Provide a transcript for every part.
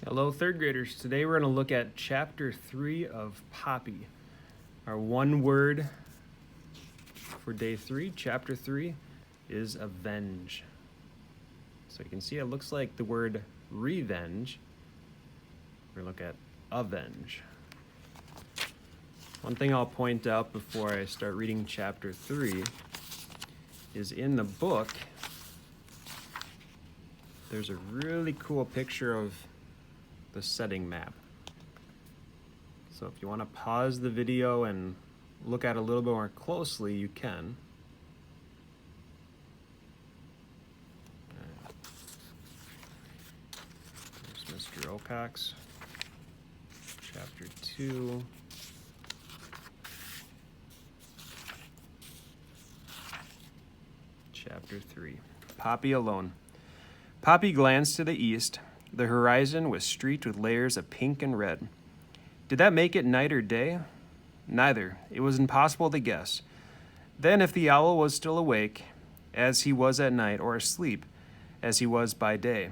Hello, third graders. Today we're going to look at Chapter 3 of Poppy. Our one word for Day 3, Chapter 3, is avenge. So you can see it looks like the word revenge. We're going to look at avenge. One thing I'll point out before I start reading Chapter 3 is in the book, there's a really cool picture of the setting map. So if you want to pause the video and look at it a little bit more closely, you can. There's Mr. Ocax, Chapter 2. Chapter 3. Poppy alone. Poppy glanced to the east. The horizon was streaked with layers of pink and red. Did that make it night or day? Neither. It was impossible to guess. Then, if the owl was still awake, as he was at night, or asleep, as he was by day.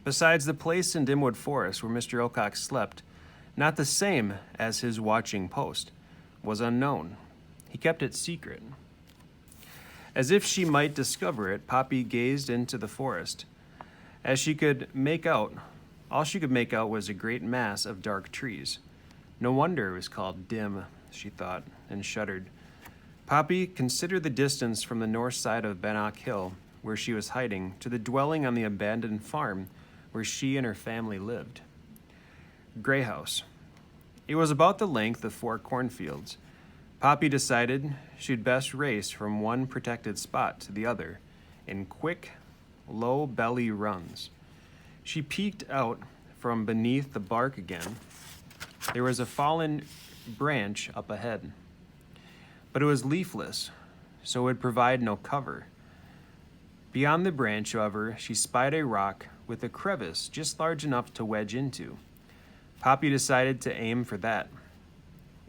Besides, the place in Dimwood Forest where Mr. Ocax slept, not the same as his watching post, was unknown. He kept it secret. As if she might discover it, Poppy gazed into the forest. As she could make out, all she could make out was a great mass of dark trees. No wonder it was called dim, she thought, and shuddered. Poppy considered the distance from the north side of Bannock Hill, where she was hiding, to the dwelling on the abandoned farm where she and her family lived. Gray House. It was about the length of 4 cornfields. Poppy decided she'd best race from one protected spot to the other in quick, low belly runs. She peeked out from beneath the bark again. There was a fallen branch up ahead, but it was leafless, so it would provide no cover. Beyond the branch, however, she spied a rock with a crevice just large enough to wedge into. Poppy decided to aim for that.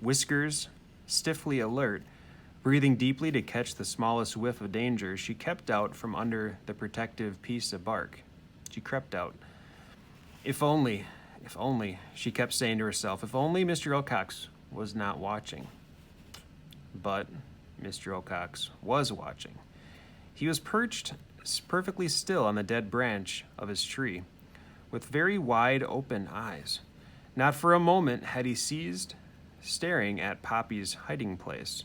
Whiskers, stiffly alert, breathing deeply to catch the smallest whiff of danger, she kept out from under the protective piece of bark. She crept out. If only, she kept saying to herself, if only Mr. Ocax was not watching. But Mr. Ocax was watching. He was perched perfectly still on the dead branch of his tree, with very wide open eyes. Not for a moment had he ceased staring at Poppy's hiding place.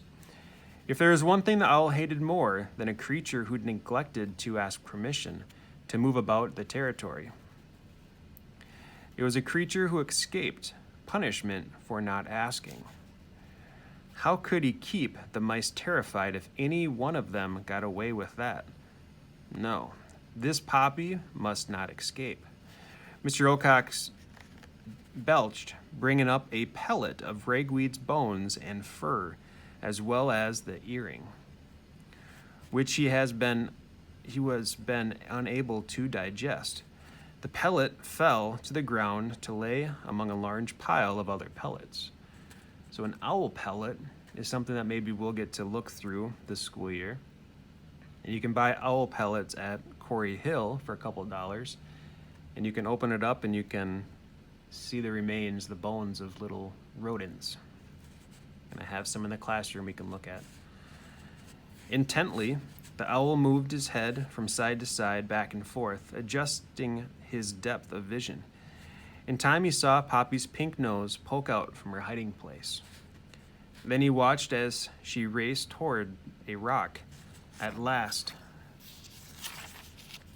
If there was one thing the owl hated more than a creature who'd neglected to ask permission to move about the territory, it was a creature who escaped punishment for not asking. How could he keep the mice terrified if any one of them got away with that? No, this Poppy must not escape. Mr. Ocax belched, bringing up a pellet of ragweed's bones and fur, as well as the earring, which he was unable to digest. The pellet fell to the ground to lay among a large pile of other pellets. So an owl pellet is something that maybe we'll get to look through this school year. And you can buy owl pellets at Quarry Hill for a couple of dollars, and you can open it up and you can see the remains, the bones of little rodents. And I have some in the classroom we can look at. Intently, the owl moved his head from side to side, back and forth, adjusting his depth of vision. In time, he saw Poppy's pink nose poke out from her hiding place. Then he watched as she raced toward a rock. At last,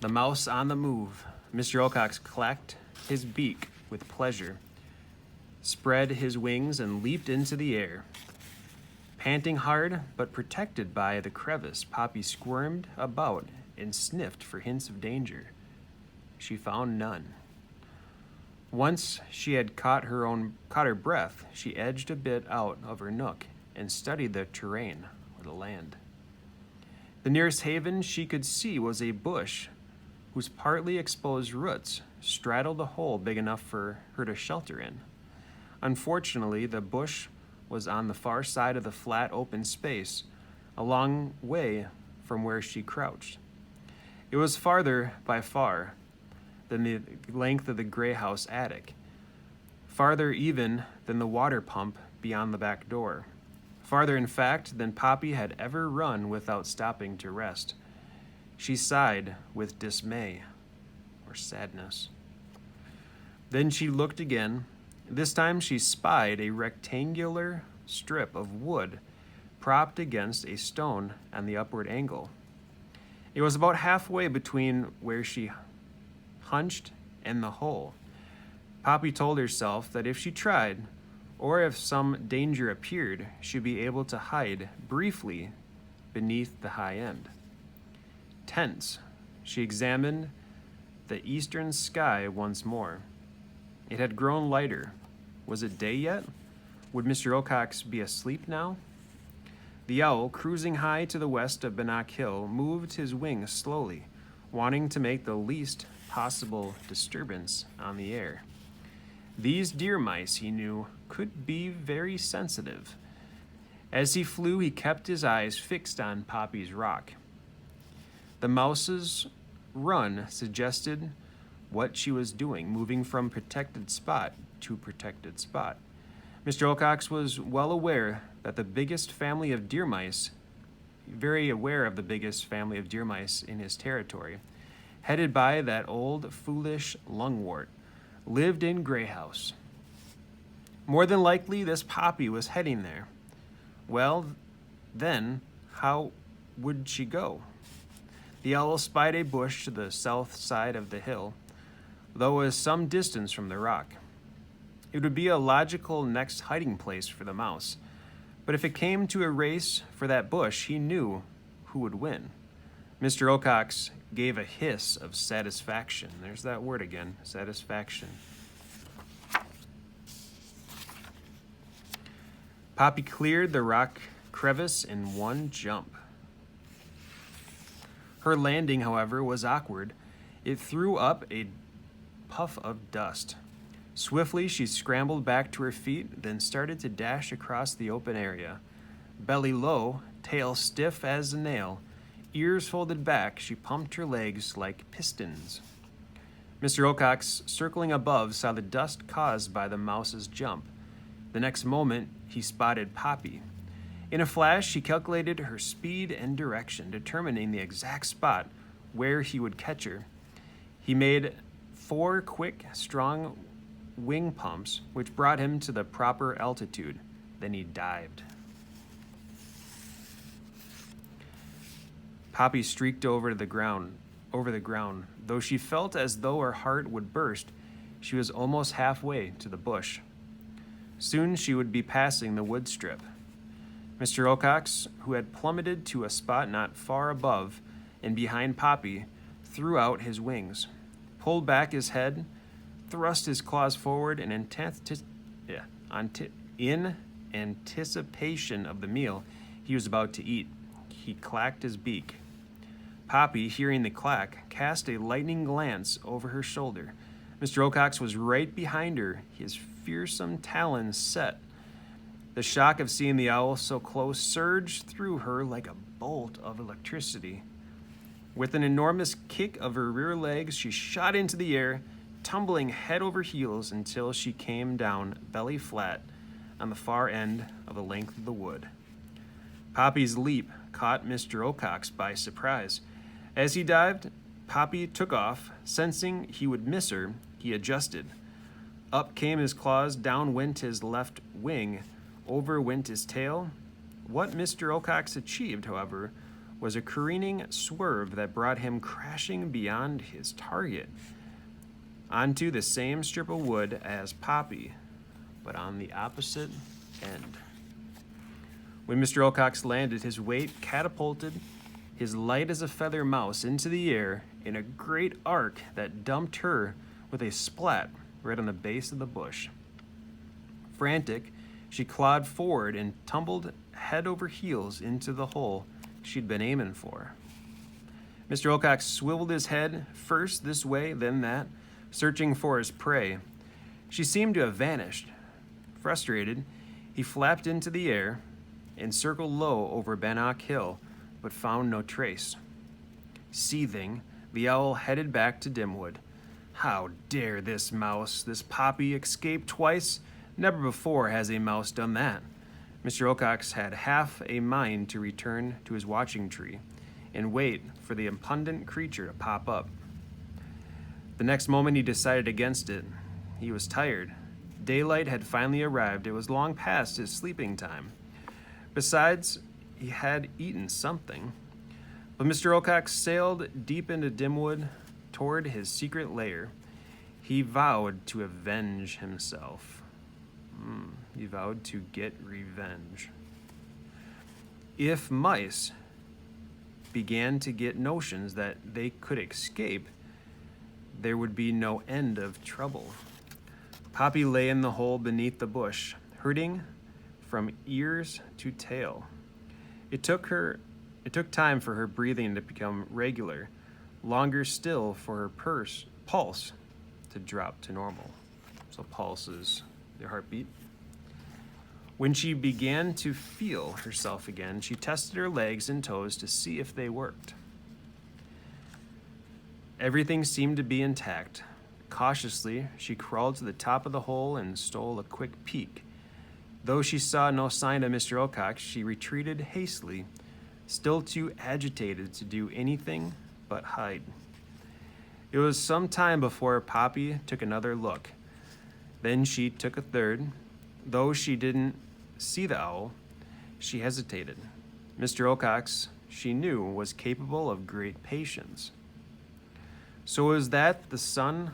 the mouse on the move, Mr. Ocax clacked his beak with pleasure, spread his wings, and leaped into the air. Panting hard, but protected by the crevice, Poppy squirmed about and sniffed for hints of danger. She found none. Once she had caught her breath, she edged a bit out of her nook and studied the terrain, or the land. The nearest haven she could see was a bush whose partly exposed roots straddled a hole big enough for her to shelter in. Unfortunately, the bush was on the far side of the flat open space, a long way from where she crouched. It was farther by far, than the length of the gray house attic, farther even than the water pump beyond the back door, farther, in fact, than Poppy had ever run without stopping to rest. She sighed with dismay or sadness. Then she looked again. This time she spied a rectangular strip of wood propped against a stone on the upward angle. It was about halfway between where she hunched and the hole. Poppy told herself that if she tried, or if some danger appeared, she'd be able to hide briefly beneath the high end. Tense, she examined the eastern sky once more. It had grown lighter. Was it day yet? Would Mr. Ocax be asleep now? The owl, cruising high to the west of Bannock Hill, moved his wings slowly, wanting to make the least possible disturbance on the air. These deer mice, he knew, could be very sensitive. As he flew, he kept his eyes fixed on Poppy's rock. The mouse's run suggested what she was doing, moving from protected spot to protected spot. Mr. Ocax was well aware that the biggest family of deer mice, very aware of the biggest family of deer mice in his territory, headed by that old foolish lungwort, lived in Gray House. More than likely, this Poppy was heading there. Well, then, how would she go? The owl spied a bush to the south side of the hill, though it was some distance from the rock. It would be a logical next hiding place for the mouse, but if it came to a race for that bush, he knew who would win. Mr. Ocax gave a hiss of satisfaction. There's that word again, satisfaction. Poppy cleared the rock crevice in one jump. Her landing, however, was awkward. It threw up a puff of dust. Swiftly, she scrambled back to her feet, then started to dash across the open area. Belly low, tail stiff as a nail, ears folded back, she pumped her legs like pistons. Mr. Ocax, circling above, saw the dust caused by the mouse's jump. The next moment, he spotted Poppy. In a flash, he calculated her speed and direction, determining the exact spot where he would catch her. He made 4 quick, strong wing pumps, which brought him to the proper altitude. Then he dived. Poppy streaked over the ground. Though she felt as though her heart would burst, she was almost halfway to the bush. Soon she would be passing the wood strip. Mr. Ocax, who had plummeted to a spot not far above and behind Poppy, threw out his wings, pulled back his head, thrust his claws forward in anticipation of the meal he was about to eat. He clacked his beak. Poppy, hearing the clack, cast a lightning glance over her shoulder. Mr. Ocax was right behind her, his fearsome talons set. The shock of seeing the owl so close surged through her like a bolt of electricity. With an enormous kick of her rear legs, she shot into the air, tumbling head over heels until she came down belly flat on the far end of the length of the wood. Poppy's leap caught Mr. Ocax by surprise. As he dived, Poppy took off. Sensing he would miss her, he adjusted. Up came his claws, down went his left wing, over went his tail. What Mr. Ocax achieved, however, was a careening swerve that brought him crashing beyond his target, onto the same strip of wood as Poppy, but on the opposite end. When Mr. Ocax landed, his weight catapulted his light as a feather mouse into the air in a great arc that dumped her with a splat right on the base of the bush. Frantic, she clawed forward and tumbled head over heels into the hole she'd been aiming for. Mr. Ocax swiveled his head first this way, then that, searching for his prey. She seemed to have vanished. Frustrated, he flapped into the air and circled low over Bannock Hill, but found no trace. Seething, the owl headed back to Dimwood. How dare this mouse, this Poppy, escape twice? Never before has a mouse done that. Mr. Ocax had half a mind to return to his watching tree and wait for the impudent creature to pop up. The next moment he decided against it. He was tired. Daylight had finally arrived. It was long past his sleeping time. Besides, he had eaten something. But Mr. Ocax sailed deep into Dimwood toward his secret lair. He vowed to avenge himself. He vowed to get revenge. If mice began to get notions that they could escape, there would be no end of trouble. Poppy lay in the hole beneath the bush, hurting from ears to tail. It took time for her breathing to become regular, longer still for her pulse to drop to normal. So pulse is your heartbeat. When she began to feel herself again, she tested her legs and toes to see if they worked. Everything seemed to be intact. Cautiously, she crawled to the top of the hole and stole a quick peek. Though she saw no sign of Mr. Ocax, she retreated hastily, still too agitated to do anything but hide. It was some time before Poppy took another look. Then she took a third. Though she didn't see the owl, she hesitated. Mr. Ocax, she knew, was capable of great patience. So is that the sun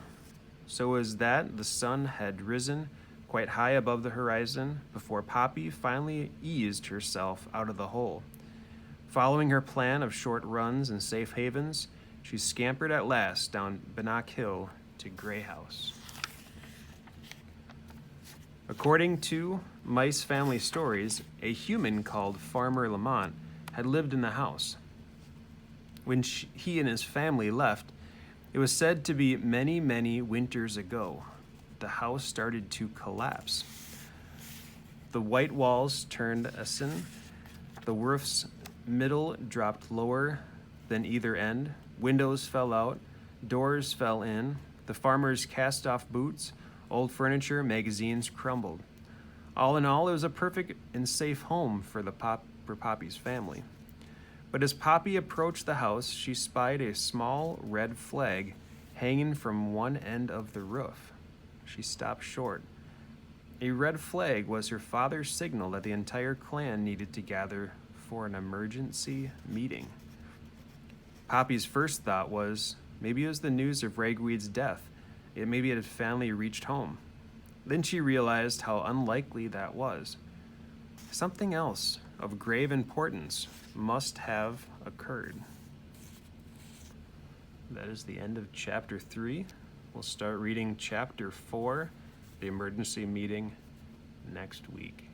had risen quite high above the horizon before Poppy finally eased herself out of the hole. Following her plan of short runs and safe havens, she scampered at last down Bannock Hill to Grey House. According to Mice Family Stories, a human called Farmer Lamont had lived in the house. When he and his family left, it was said to be many, many winters ago. The house started to collapse. The white walls turned ashen, the roof's middle dropped lower than either end, windows fell out, doors fell in, the farmer's cast-off boots, old furniture, magazines crumbled. All in all, it was a perfect and safe home for Poppy's family. But as Poppy approached the house, she spied a small red flag hanging from one end of the roof. She stopped short. A red flag was her father's signal that the entire clan needed to gather for an emergency meeting. Poppy's first thought was, maybe it was the news of Ragweed's death. Maybe it had finally reached home. Then she realized how unlikely that was. Something else of grave importance must have occurred. That is the end of chapter 3. We'll start reading chapter 4, the emergency meeting, next week.